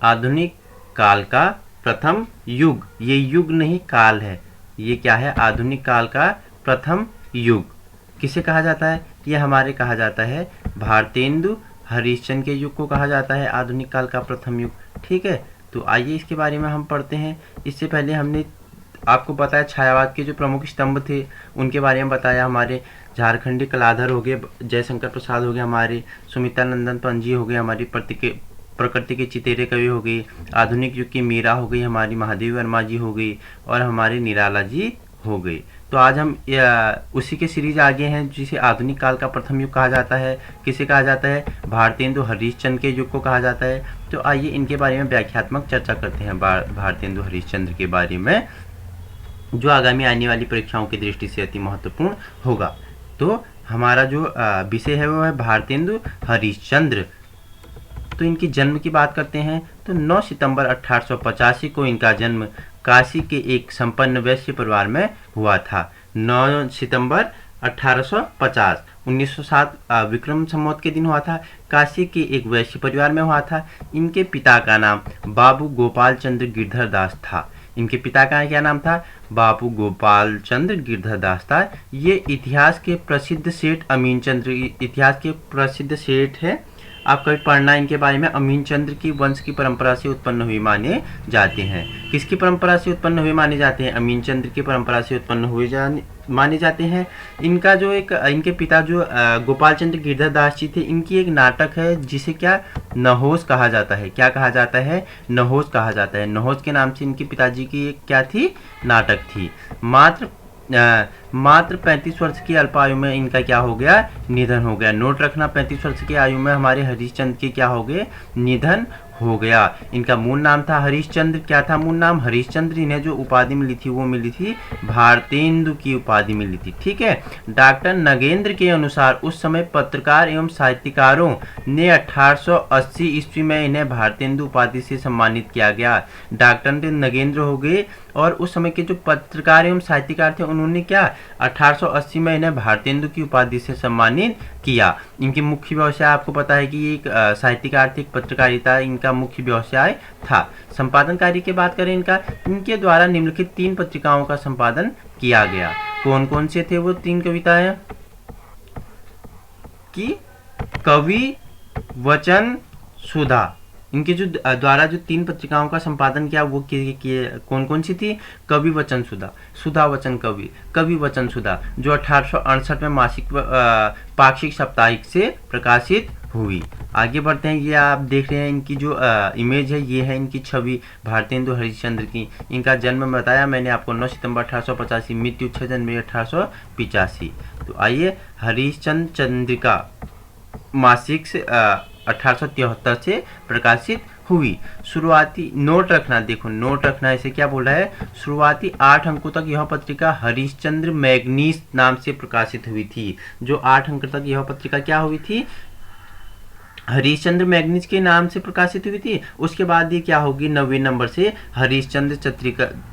आधुनिक काल का प्रथम युग, ये युग नहीं काल है, ये क्या है, आधुनिक काल का प्रथम युग किसे कहा जाता है, ये हमारे कहा जाता है भारतेंदु हरिश्चंद्र के युग को कहा जाता है आधुनिक काल का प्रथम युग। ठीक है, तो आइए इसके बारे में हम पढ़ते हैं। इससे पहले हमने आपको बताया छायावाद के जो प्रमुख स्तंभ थे उनके बारे में बताया। हमारे झारखंडी कलाधर हो गए, जयशंकर प्रसाद हो गए, हमारे सुमित्रा नंदन पंजी हो गए, हमारी प्रकृति के चितेरे कवि हो गई, आधुनिक युग की मीरा हो गई, हमारी महादेवी वर्मा जी हो गई और हमारे निराला जी हो गई। तो आज हम उसी के सीरीज आगे हैं जिसे आधुनिक काल का प्रथम युग कहा जाता है। किसे कहा जाता है, भारतेंदु हरिश्चंद्र के युग को कहा जाता है। तो आइए इनके बारे में व्याख्यात्मक चर्चा करते हैं। भारतेंदु हरिश्चंद्र के बारे में जो आगामी आने वाली परीक्षाओं की दृष्टि से अति महत्वपूर्ण होगा। तो हमारा जो विषय है वो है भारतेंदु हरिश्चंद्र। तो इनकी जन्म की बात करते हैं तो 9 सितंबर 1885 को इनका जन्म काशी के एक संपन्न वैश्य परिवार में हुआ था। 9 सितंबर 1850 1907 विक्रम संवत के दिन हुआ था। काशी के एक वैश्य परिवार में हुआ था। इनके पिता का नाम बाबू गोपाल चंद्र गिरधर दास था। इनके पिता का क्या नाम था, बाबू गोपाल चंद्र गिरधर दास था। ये इतिहास के प्रसिद्ध सेठ अमीन चंद्र, इतिहास के प्रसिद्ध सेठ है, आप कभी पढ़ना इनके बारे में। अमीन चंद्र की वंश की परंपरा से उत्पन्न हुए माने जाते हैं। किसकी परंपरा से उत्पन्न हुए माने जाते हैं, अमीन चंद्र की परंपरा से उत्पन्न हुए माने जाते हैं। इनका जो एक इनके पिता जो गोपाल चंद्र गिरधर दास जी थे, इनकी एक नाटक है जिसे क्या नहोश कहा जाता है। क्या कहा जाता है, नहोश कहा जाता है। नहोश के नाम से इनके पिताजी की एक क्या थी, नाटक थी। मात्र 35 वर्ष की अल्पायु में इनका क्या हो गया, निधन हो गया। नोट रखना, 35 वर्ष की आयु में हमारे हरिश्चंद्र के क्या हो गए, निधन हो गया। इनका मूल नाम था हरिश्चंद्र। क्या था मूल नाम, हरिश्चंद्र। इन्हें जो उपाधि मिली थी वो मिली थी भारतेंदु की उपाधि मिली थी। ठीक है, डॉक्टर नगेंद्र के अनुसार उस समय पत्रकार एवं साहित्यकारों ने 1880 ईस्वी में इन्हें भारतेंदु उपाधि से सम्मानित किया गया। डॉक्टर नगेंद्र हो गए और उस समय के जो पत्रकार एवं साहित्यकार थे उन्होंने क्या 1880 में इन्हें भारतेंदु की उपाधि से सम्मानित किया। इनकी मुख्य व्यवसाय आपको पता है कि एक साहित्यकार थे, एक पत्रकारिता इनका मुख्य व्यवसाय था। संपादन कार्य की बात करें इनके द्वारा निम्नलिखित 3 पत्रिकाओं का संपादन किया गया। कौन कौन से थे वो 3 कविताएं, कि कवि वचन सुधा। इनके जो द्वारा जो 3 पत्रिकाओं का संपादन किया वो कौन कौन सी थी, कवि वचन सुधा, सुधा वचन कवि, कवि वचन सुधा, जो 1868 में मासिक पाक्षिक साप्ताहिक से प्रकाशित हुई। आगे बढ़ते हैं। ये आप देख रहे हैं इनकी जो इमेज है, ये है इनकी छवि भारतेंदु हरिश्चंद्र की। इनका जन्म बताया मैंने आपको 9 सितंबर 1885, मृत्यु 6 जनवरी 1885। तो आइए, हरिश्चंद्र चंद्रिका मासिक से 1873 से प्रकाशित हुई। शुरुआती नोट रखना, देखो नोट रखना, इसे क्या बोल रहा है, शुरुआती 8 अंकों तक यह पत्रिका हरिश्चंद्र मैगनीस नाम से प्रकाशित हुई थी। जो 8 अंक तक यह पत्रिका क्या हुई थी, हरिश्चंद्र मैगनीस के नाम से प्रकाशित हुई थी। उसके बाद ये क्या होगी, 9वें नंबर से हरिश्चंद्र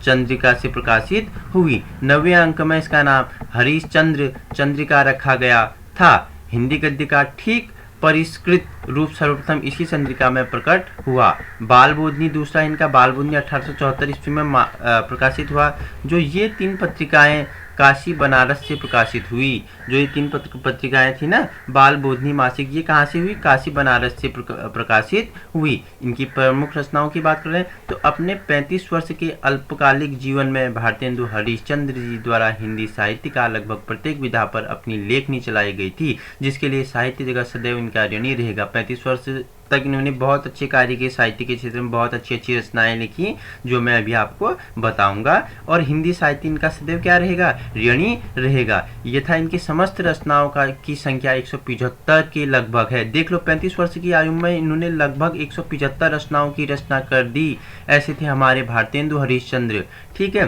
चंद्रिका से प्रकाशित हुई। 9वें अंक में इसका नाम हरिश्चंद्र चंद्रिका रखा गया था। हिंदी गद्य का ठीक परिष्कृत रूप सर्वप्रथम इसी चंद्रिका में प्रकट हुआ। बाल बोधनी दूसरा इनका, बाल बोधनी 1874 ईस्वी में प्रकाशित हुआ। जो ये 3 पत्रिकाएं काशी बनारस से प्रकाशित हुई, जो ये 3 पत्रिकाएं थी ना, बाल बोधनी मासिक, ये कहाँ से हुई, काशी बनारस से प्रकाशित हुई। इनकी प्रमुख रचनाओं की बात करें तो अपने 35 वर्ष के अल्पकालिक जीवन में भारतेंदु हरिश्चंद्र जी द्वारा हिंदी साहित्य का लगभग प्रत्येक विधा पर अपनी लेखनी चलाई गई थी, जिसके लिए साहित्य जगत सदैव इनका ऋणी रहेगा। 35 वर्ष तक इन्होंने बहुत अच्छे कार्य किए, साहित्य के क्षेत्र में बहुत अच्छी अच्छी रचनाएं लिखी, जो मैं अभी आपको बताऊंगा। और हिंदी साहित्य इनका सदैव क्या रहेगा, ऋणी रहेगा। ये था इनकी समस्त रचनाओं की संख्या 175 के लगभग है। देख लो, 35 वर्ष की आयु में इन्होंने लगभग 175 रचनाओं की रचना कर दी। ऐसे थे हमारे भारतेंदु हरिश्चंद्र। ठीक है,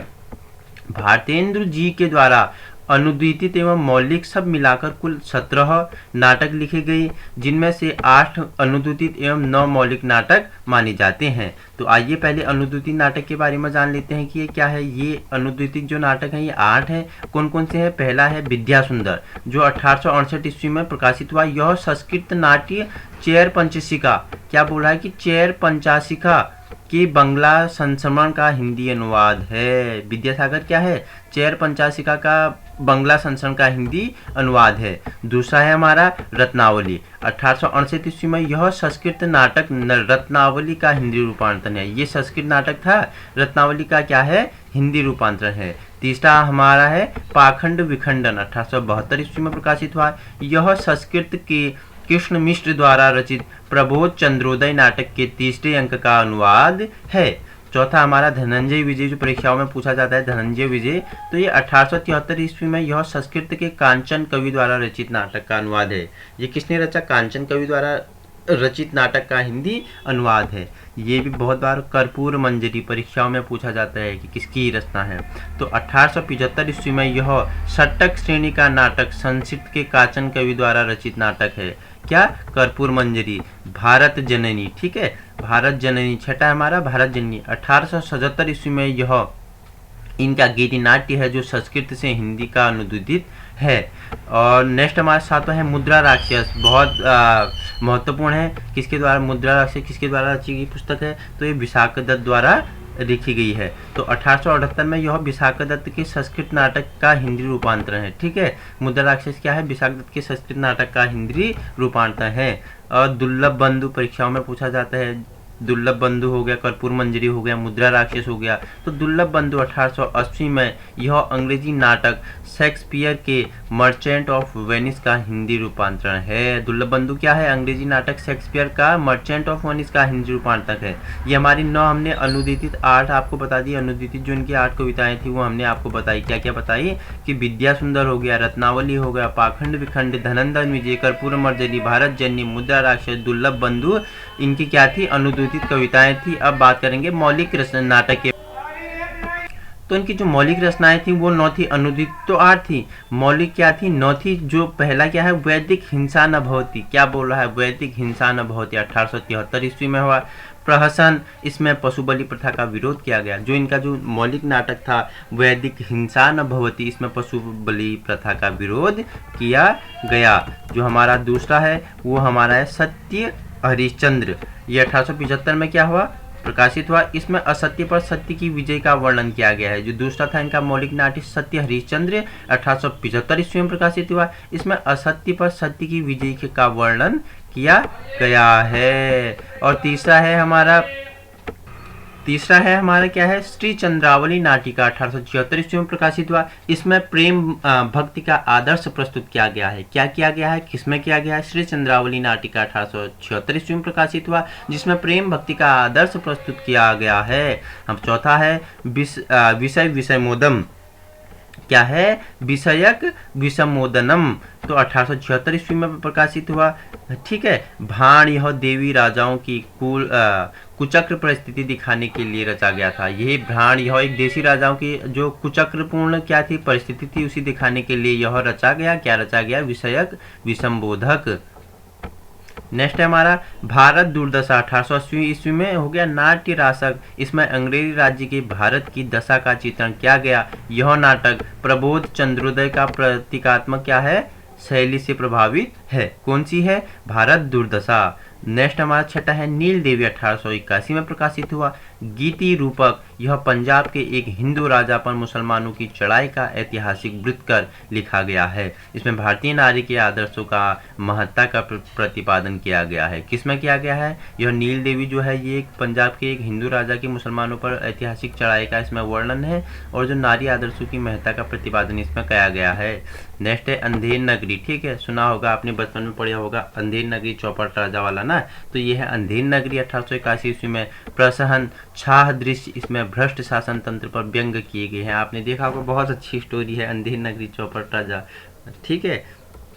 भारतेंदु जी के द्वारा अनुदित एवं मौलिक सब मिलाकर कुल 17 नाटक लिखे गए, जिनमें से 8 अनुदित एवं 9 मौलिक नाटक माने जाते हैं। तो आइए पहले अनुदित नाटक के बारे में जान लेते हैं कि ये क्या है। ये अनुदित जो नाटक हैं ये 8 हैं। कौन कौन से हैं? पहला है विद्या सुंदर, जो 1868 ईस्वी में प्रकाशित हुआ। यह संस्कृत नाट्य चेर पंचशिका, क्या बोल रहा है कि चेर पंचाशिका कि बंगला संस्मरण का हिंदी अनुवाद है। विद्यासागर क्या है? चेर पंचाशिका का बंगला संस्मरण का हिंदी अनुवाद है। दूसरा है हमारा रत्नावली, 1868 ईस्वी में यह संस्कृत नाटक रत्नावली का हिंदी रूपांतरण है। ये संस्कृत नाटक था, रत्नावली का क्या है? हिंदी रूपांतरण है। तीसरा हमारा है पाखंड विखंडन, 1872 ईस्वी में प्रकाशित हुआ। यह संस्कृत के कृष्ण मिश्र द्वारा रचित प्रबोध चंद्रोदय नाटक के तीसरे अंक का अनुवाद है। चौथा हमारा धनंजय विजय, जो परीक्षाओं में पूछा जाता है धनंजय विजय, तो ये 1873 ईस्वी में यह संस्कृत के कांचन कवि द्वारा रचित नाटक का अनुवाद है। ये किसने रचा? कांचन कवि द्वारा रचित नाटक का हिंदी अनुवाद है। ये भी बहुत बार कर्पूर मंजरी परीक्षाओं में पूछा जाता है कि किसकी रचना है। तो 1875 ईस्वी में यह षटक श्रेणी का नाटक संस्कृत के कांचन कवि द्वारा रचित नाटक है। क्या? कर्पूर मंजरी। भारत जननी, ठीक है, भारत जननी। छठा हमारा भारत जननी, 1877 ईस्वी में यह इनका गीति नाट्य है, जो संस्कृत से हिंदी का अनुदित है। और नेक्स्ट हमारा सातवां है मुद्रा राक्षस, बहुत महत्वपूर्ण है। किसके द्वारा? मुद्रा राक्षस किसके द्वारा रची गई पुस्तक है? तो ये विशाख दत्त द्वारा लिखी गई है। तो 1878 में यह विशाख दत्त के संस्कृत नाटक का हिंदी रूपांतरण है। ठीक है, मुद्रा राक्षस क्या है? विशाख दत्त के संस्कृत नाटक का हिंदी रूपांतरण है। और दुर्लभ बंधु परीक्षाओं में पूछा जाता है। दुर्लभ बंधु हो गया, कर्पूर मंजरी हो गया, मुद्रा राक्षस हो गया। तो दुर्लभ बंधु 1880 में यह अंग्रेजी नाटक शेक्सपियर के मर्चेंट ऑफ वेनिस का हिंदी रूपांतरण है। दुर्लभ बंधु क्या है? अंग्रेजी नाटक शेक्सपियर का मर्चेंट ऑफ वेनिस का हिंदी रूपांतरण है। ये हमारी 9 हमने अनुदित 8 आपको बता दी। अनुदित जो इनकी 8 कविताएं थी वो हमने आपको बताई। क्या क्या बताई? कि विद्या सुंदर हो गया, रत्नावली हो गया, पाखंड विखंड, धनंजय विजय, कर्पूर मंजरी, भारत जननी, मुद्रा राक्षस, दुर्लभ बंधु, इनकी क्या थी? अनुदित कविताएं थी। अब बात करेंगे मौलिक नाटक के। तो इनकी जो मौलिक रचनाएं थी वो 9 थी। अनुदित तो 8 थी, मौलिक क्या थी? 9 थी। जो पहला क्या है? वैदिक हिंसा न भवति। क्या बोल रहा है? वैदिक हिंसा न भवति, 1873 ईस्वी में हुआ। प्रहसन, इसमें पशु बलि प्रथा का विरोध किया गया। जो इनका जो मौलिक नाटक था वैदिक हिंसा न भवति, इसमें पशु बलि प्रथा का विरोध किया गया। जो हमारा दूसरा है वो हमारा है सत्य हरिश्चंद्र। ये 1875 में क्या हुआ? प्रकाशित हुआ। इसमें असत्य पर सत्य की विजय का वर्णन किया गया है। जो दूसरा था इनका मौलिक नाट्य सत्य हरिश्चंद्र, 1875 ईस्वी में प्रकाशित हुआ। इसमें असत्य पर सत्य की विजय का वर्णन किया गया है। और तीसरा है हमारा क्या है? श्री चंद्रावली नाटिका, 1876 ईस्वी में प्रकाशित हुआ। इसमें प्रेम भक्ति का आदर्श प्रस्तुत किया गया है। क्या किया गया है? किसमें किया गया है? श्री चंद्रावली नाटिका 1876 ईस्वी में प्रकाशित हुआ, जिसमें प्रेम भक्ति का आदर्श प्रस्तुत किया गया है। अब चौथा है विषय विषमोदम। क्या है? विषयक विषमोदनम, तो 1876 ईस्वी में प्रकाशित हुआ। ठीक है, भाण यह देवी राजाओं की कुचक्र परिस्थिति दिखाने के लिए रचा गया था। यही भ्राण यह एक देशी राजाओं की जो कुचक्रपूर्ण क्या थी परिस्थिति थी उसी दिखाने के लिए यह रचा गया। क्या रचा गया? विषयक विषमबोधक। नेक्स्ट है हमारा भारत दुर्दशा, 1880 ईस्वी में हो गया। नाट्य रासक, इसमें अंग्रेजी राज्य के भारत की दशा का चित्रण किया गया। यह नाटक प्रबोध चंद्रोदय का प्रतीकात्मक क्या है? शैली से प्रभावित है। कौन सी है? भारत दुर्दशा। नेक्स्ट हमारा छठा है नील देवी, 1881 में प्रकाशित हुआ। गीति रूपक, यह पंजाब के एक हिंदू राजा पर मुसलमानों की चढ़ाई का ऐतिहासिक वृत्तकर लिखा गया है। इसमें भारतीय नारी के आदर्शों का महत्ता का प्रतिपादन किया गया है। किसमें किया गया है? यह नील देवी जो है ये पंजाब के एक हिंदू राजा की मुसलमानों पर ऐतिहासिक चढ़ाई का इसमें वर्णन है और जो नारी आदर्शों की महत्ता का प्रतिपादन इसमें किया गया है। नेक्स्ट है अंधेर नगरी। ठीक है, सुना होगा आपने, बचपन में पढ़ा होगा अंधेर नगरी, चौपट राजा वाला ना। तो ये है अंधेर नगरी, 1881 ईस्वी में। प्रसहन छाह दृश्य, इसमें भ्रष्ट शासन तंत्र पर व्यंग किए गए हैं। आपने देखा होगा, बहुत अच्छी स्टोरी है अंधेर नगरी चौपट राजा। ठीक है,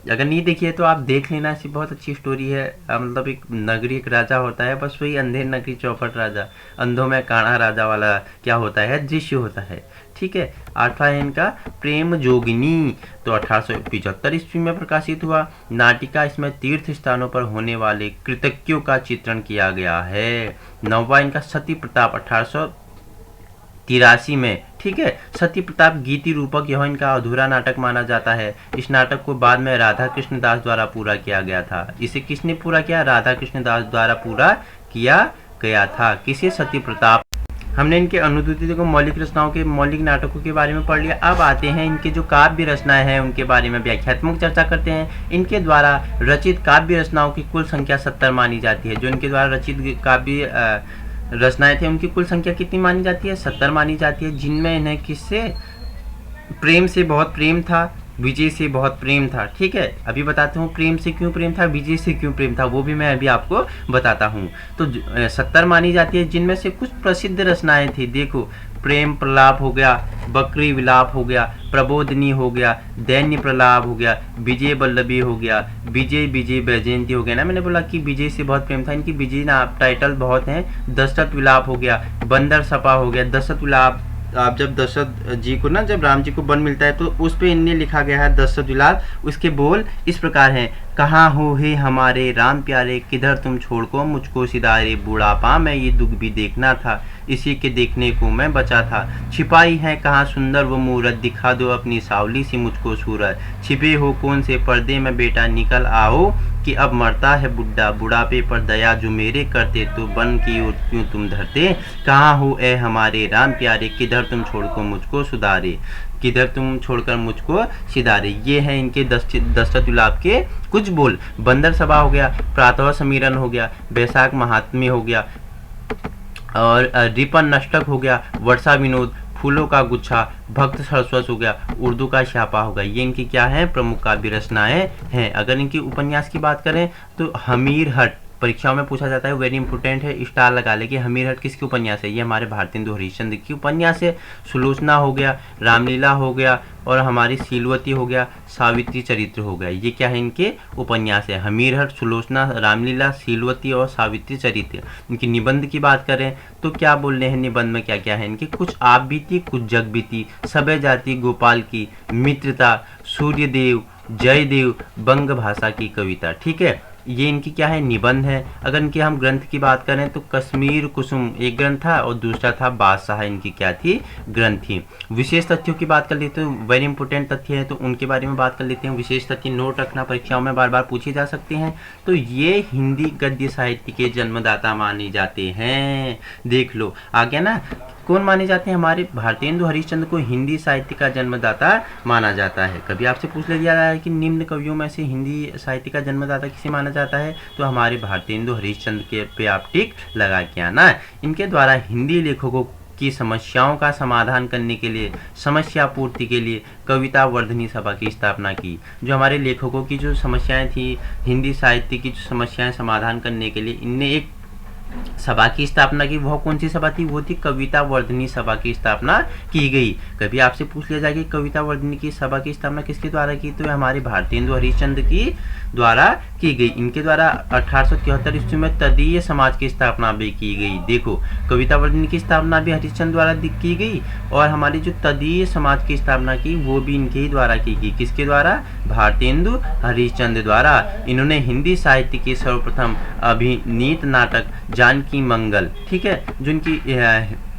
अगर नहीं देखी है तो आप देख लेना, ऐसी बहुत अच्छी स्टोरी है। मतलब एक नगरी, एक राजा होता है, बस वही अंधेर नगरी चौपट राजा, अंधों में काना राजा वाला क्या होता है, दृश्य होता है। ठीक है। आठवां है इनका प्रेम जोगिनी, तो 1875 ईस्वी में प्रकाशित हुआ। नाटिका, इसमें तीर्थ स्थानों पर होने वाले कृतज्ञों का चित्रण किया गया है। नौवां इनका सती प्रताप, 1883 में। ठीक है। सती प्रताप गीति रूपक यह इनका अधूरा नाटक माना जाता है। इस नाटक को बाद में राधा कृष्ण दास द्वारा पूरा किया गया था। इसे किसने पूरा किया? राधा कृष्ण दास द्वारा पूरा किया गया था। किसे? सती प्रताप। हमने इनके अनुसूचित को मौलिक रचनाओं के, मौलिक नाटकों के बारे में पढ़ लिया। अब आते हैं इनके जो काव्य रचनाएं हैं उनके बारे में व्याख्यात्मक चर्चा करते हैं। इनके द्वारा रचित काव्य रचनाओं की कुल संख्या 70 मानी जाती है। जो इनके द्वारा रचित काव्य रचनाएं थे उनकी कुल संख्या कितनी मानी जाती है? 70 मानी जाती है। जिनमें इन्हें किससे प्रेम से बहुत प्रेम था, विजय से बहुत प्रेम था। ठीक है। अभी बताता हूँ प्रेम से क्यों प्रेम था, विजय से क्यों प्रेम था, वो भी मैं अभी आपको बताता हूँ। तो 70 मानी जाती है, जिनमें से कुछ प्रसिद्ध रचनाएं थी। देखो, प्रेम प्रलाप हो गया, बकरी विलाप हो गया, प्रबोधनी हो गया, दैन्य प्रलाप हो गया, विजय वल्लभी हो गया, विजय विजय वैजयंती हो गया ना। मैंने बोला कि विजय से बहुत प्रेम था, इनकी विजय ना टाइटल बहुत हैं। दशरथ विलाप हो गया, बंदर सपा हो गया। दशरथ विलाप, आप जब दशरथ जी को ना, जब राम जी को वन मिलता है तो उस पे इनने लिखा गया है दशरथ विलाप। उसके बोल इस प्रकार हैं। कहाँ हो हे हमारे राम प्यारे, किधर तुम छोड़ को मुझको सिधारे, बुढ़ापा में ये दुख भी देखना था, इसी के देखने को मैं बचा था। छिपाई है कहाँ सुंदर वो मूरत, दिखा दो अपनी सावली सी मुझको सूरत। छिपे हो कौन से पर्दे में बेटा, निकल आओ कि अब मरता है बुढ़ा, बुढ़ापे पर दया जो मेरे करते, तो बन की ओर क्यों तुम धरते। कहाँ हो ए हमारे राम प्यारे, किधर तुम छोड़कर मुझको सुधारे, किधर तुम छोड़कर मुझको सिधारे। ये है इनके दशरथ विलाप के कुछ बोल। बंदर सभा हो गया, प्रातः समीरण हो गया, बैसाख महात्म्य हो गया, और रिपन नष्टक हो गया, वर्षा विनोद, फूलों का गुच्छा, भक्त सरस्वत हो गया, उर्दू का छापा हो गया। ये इनकी क्या है? प्रमुख काव्य रचनाएं हैं। अगर इनकी उपन्यास की बात करें तो हमीर हट, परीक्षाओं में पूछा जाता है, वेरी इंपॉर्टेंट है, स्टार लगा ले कि हमीर हट किसकी उपन्यास है? ये हमारे भारतेंदु हरिश्चंद्र की उपन्यास है। सुलोचना हो गया, रामलीला हो गया, और हमारी सीलवती हो गया, सावित्री चरित्र हो गया। ये क्या है? इनके उपन्यास है। हमीर हट, सुलोचना, रामलीला, सीलवती और सावित्री चरित्र। इनकी निबंध की बात करें तो क्या बोल रहे हैं निबंध में? क्या क्या है इनके? कुछ आप बीती, कुछ जग बीती, सबे जाति गोपाल की, मित्रता, सूर्यदेव, जयदेव, बंग भाषा की कविता। ठीक है। ये इनकी क्या है? निबंध है। अगर इनके हम ग्रंथ की बात करें तो कश्मीर कुसुम एक ग्रंथ था, और दूसरा था बादशाह, इनकी क्या थी? ग्रंथ थी। विशेष तथ्यों की बात कर लेते हैं, वेरी इंपॉर्टेंट तथ्य है तो उनके बारे में बात कर लेते हैं। विशेष तथ्य नोट रखना, परीक्षाओं में बार बार पूछे जा सकते हैं। तो ये हिंदी गद्य साहित्य के जन्मदाता माने जाते हैं। देख लो आ गया ना। कौन माने जाते हैं? हमारे भारतेंदु हरिश्चंद्र को हिंदी साहित्य का जन्मदाता माना जाता है। कभी आपसे पूछ लिया जाए कि निम्न कवियों में से हिंदी साहित्य का जन्मदाता किसे माना जाता है, तो हमारे भारतेंदु हरिश्चंद्र के पे आप टिक लगा के आना। इनके द्वारा हिंदी लेखकों की समस्याओं का समाधान करने के लिए, समस्या पूर्ति के लिए कविता वर्धनी सभा की स्थापना की। जो हमारे लेखकों की जो समस्याएं थी, हिंदी साहित्य की जो समस्याएं समाधान करने के लिए इनने एक सभा की स्थापना की। वह कौन सी सभा थी? वो थी कविता वर्धनी सभा की स्थापना की गई। कभी आपसे पूछ लिया जाए कि कविता वर्धनी की सभा की स्थापना किसके द्वारा की, तो हमारे भारतेंदु हरिश्चंद्र की द्वारा की गई। इनके द्वारा 1873 ईस्वी में तदीय समाज की स्थापना भी की गई। देखो, कविता वर्धनी की स्थापना भी हरिश्चंद्र द्वारा की गई, और हमारी जो तदीय समाज की स्थापना की वो भी इनके ही द्वारा की गई। किसके द्वारा? भारतेंदु हरिश्चंद्र द्वारा। इन्होंने हिंदी साहित्य के सर्वप्रथम अभिनीत नाटक जानकी मंगल, ठीक है, जो इनकी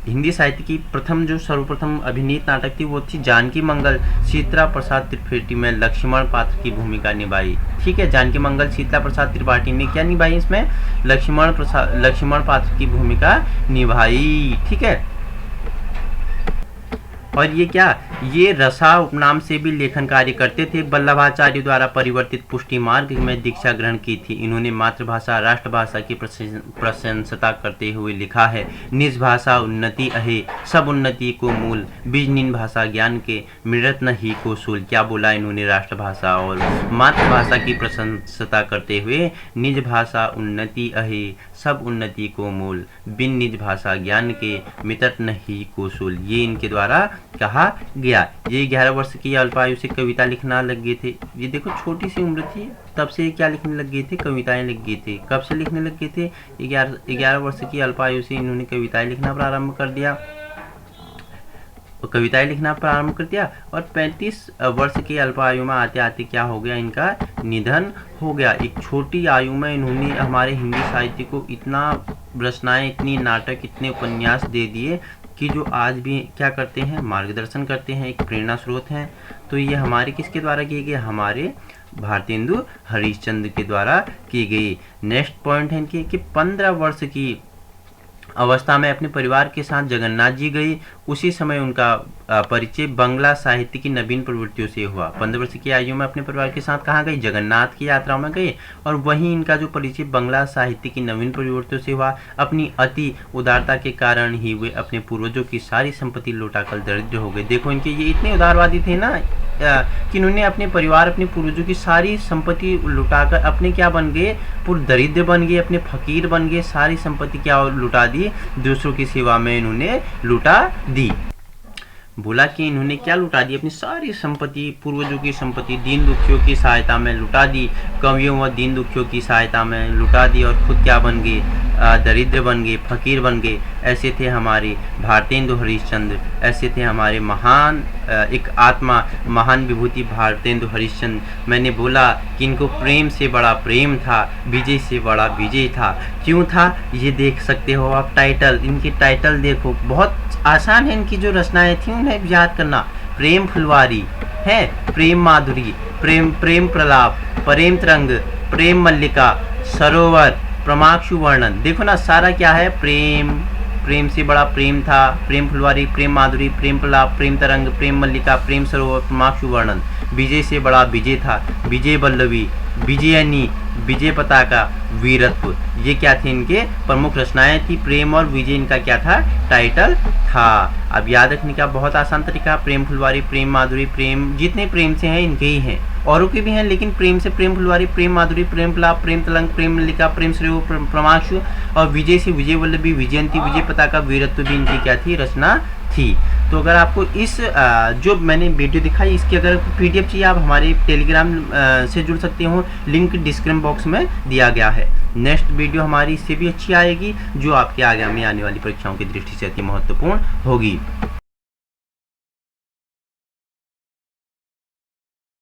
हिंदी साहित्य की प्रथम जो सर्वप्रथम अभिनीत नाटक थी वो थी जानकी मंगल। शीतला प्रसाद त्रिपाठी में लक्ष्मण पात्र की भूमिका निभाई। ठीक है। जानकी मंगल शीतला प्रसाद त्रिपाठी ने क्या निभाई? इसमें लक्ष्मण पात्र की भूमिका निभाई। ठीक है। और ये क्या? ये रसा उपनाम से भी लेखन कार्य करते थे। वल्लभाचार्य द्वारा परिवर्तित पुष्टि मार्ग में दीक्षा ग्रहण की थी। इन्होंने मातृभाषा राष्ट्रभाषा की प्रशंसता करते हुए लिखा है, निज भाषा उन्नति अहे, सब उन्नति को मूल, बीज निन भाषा ज्ञान के, मृतन ही को सूल। क्या बोला इन्होंने? राष्ट्रभाषा और मातृभाषा की प्रशंसता करते हुए, निज भाषा उन्नति अहे, सब उन्नति को मूल, बिन निज भाषा ज्ञान के, मितत नहीं को सूल। ये इनके द्वारा कहा गया। ये 11 वर्ष की अल्पायु से कविता लिखना लग गए थे। ये देखो छोटी सी उम्र थी, तब से क्या लिखने लग गए थे, कविताएं लिख गए थे। कब से लिखने लग गए थे? 11 वर्ष की अल्पायु से इन्होंने कविताएं लिखना प्रारंभ कर दिया, कविताएं लिखना प्रारंभ कर दिया। और 35 वर्ष की अल्पायु में आते आते क्या हो गया, इनका निधन हो गया। एक छोटी आयु में इन्होंने हमारे हिंदी साहित्य को इतना रचनाएं, इतनी नाटक, इतने उपन्यास दे दिए कि जो आज भी क्या करते हैं, मार्गदर्शन करते हैं, एक प्रेरणा स्रोत हैं। तो ये हमारे किसके द्वारा किए गए? हमारे भारतेंदु हरिश्चंद्र के द्वारा की गई। नेक्स्ट पॉइंट है इनके कि 15 वर्ष की अवस्था में अपने परिवार के साथ जगन्नाथ जी गई। उसी समय उनका परिचय बंगला साहित्य की नवीन प्रवृत्तियों से हुआ। 15 वर्ष की आयु में अपने परिवार के साथ कहाँ गई? जगन्नाथ की यात्रा में गए, और वहीं इनका जो परिचय बंगला साहित्य की नवीन प्रवृत्तियों से हुआ। अपनी अति उदारता के कारण ही वे अपने पूर्वजों की सारी संपत्ति लौटाकर दरिद्र हो गए। देखो इनके ये इतने उदारवादी थे ना कि इन्होंने अपने परिवार, अपने पूर्वजों की सारी संपत्ति लुटाकर अपने क्या बन गए? पूरे दरिद्र बन गए, अपने फकीर बन गए। सारी संपत्ति क्या लुटा दी? दूसरों की सेवा में इन्होंने लुटा दी। बोला कि इन्होंने क्या लुटा दी? अपनी सारी संपत्ति, पूर्वजों की संपत्ति दीन दुखियों की सहायता में लुटा दी, कवियों व दीन दुखियों की सहायता में लुटा दी, और खुद क्या बन गए? दरिद्र बन गए, फकीर बन गए। ऐसे थे हमारे भारतेंदु हरिश्चंद्र, ऐसे थे हमारे महान एक आत्मा, महान विभूति भारतेंदु हरिश्चंद्र। मैंने बोला कि इनको प्रेम से बड़ा प्रेम था, विजय से बड़ा विजय था। क्यों था? ये देख सकते हो आप टाइटल, इनके टाइटल देखो, बहुत आसान है इनकी जो रचनाएं थी उन्हें याद करना। प्रेम फुलवारी है, प्रेम माधुरी, प्रेम प्रलाप, प्रेम तरंग, प्रेम मल्लिका, सरोवर, प्रमाक्षु वर्णन। देखो ना, सारा क्या है? प्रेम से बड़ा प्रेम था, प्रेम फुलवारी, प्रेम माधुरी, प्रेम प्रलाप, प्रेम तरंग, प्रेम मल्लिका, प्रेम सरोवर, प्रमाक्षु वर्णन। विजय से बड़ा विजय था, विजय वल्लभी, विजयनी, विजय पताका, वीरत्व। ये क्या थे? इनके प्रमुख रचनाएं थी। प्रेम और विजय इनका क्या था? टाइटल था। अब याद रखने का बहुत आसान तरीका, प्रेम फुलवारी, प्रेम माधुरी, प्रेम, जितने प्रेम से हैं इनके ही हैं, औरों के भी हैं, लेकिन प्रेम से प्रेम फुलवारी, प्रेम माधुरी, प्रेम प्रलाप, प्रेम तलंग, प्रेम मल्लिका, प्रेम सरोवर, प्रमाक्षु, और विजय से विजय वल्लभी, विजयंती, विजय पताका, वीरत्व भी इनकी क्या थी? रचना थी। तो अगर आपको इस जो मैंने वीडियो दिखाई, इसकी अगर PDF चाहिए, आप हमारे टेलीग्राम से जुड़ सकते हो, लिंक डिस्क्रिप्शन बॉक्स में दिया गया है। नेक्स्ट वीडियो हमारी इससे भी अच्छी आएगी, जो आपके आगामी आने वाली परीक्षाओं की दृष्टि से अति महत्वपूर्ण होगी।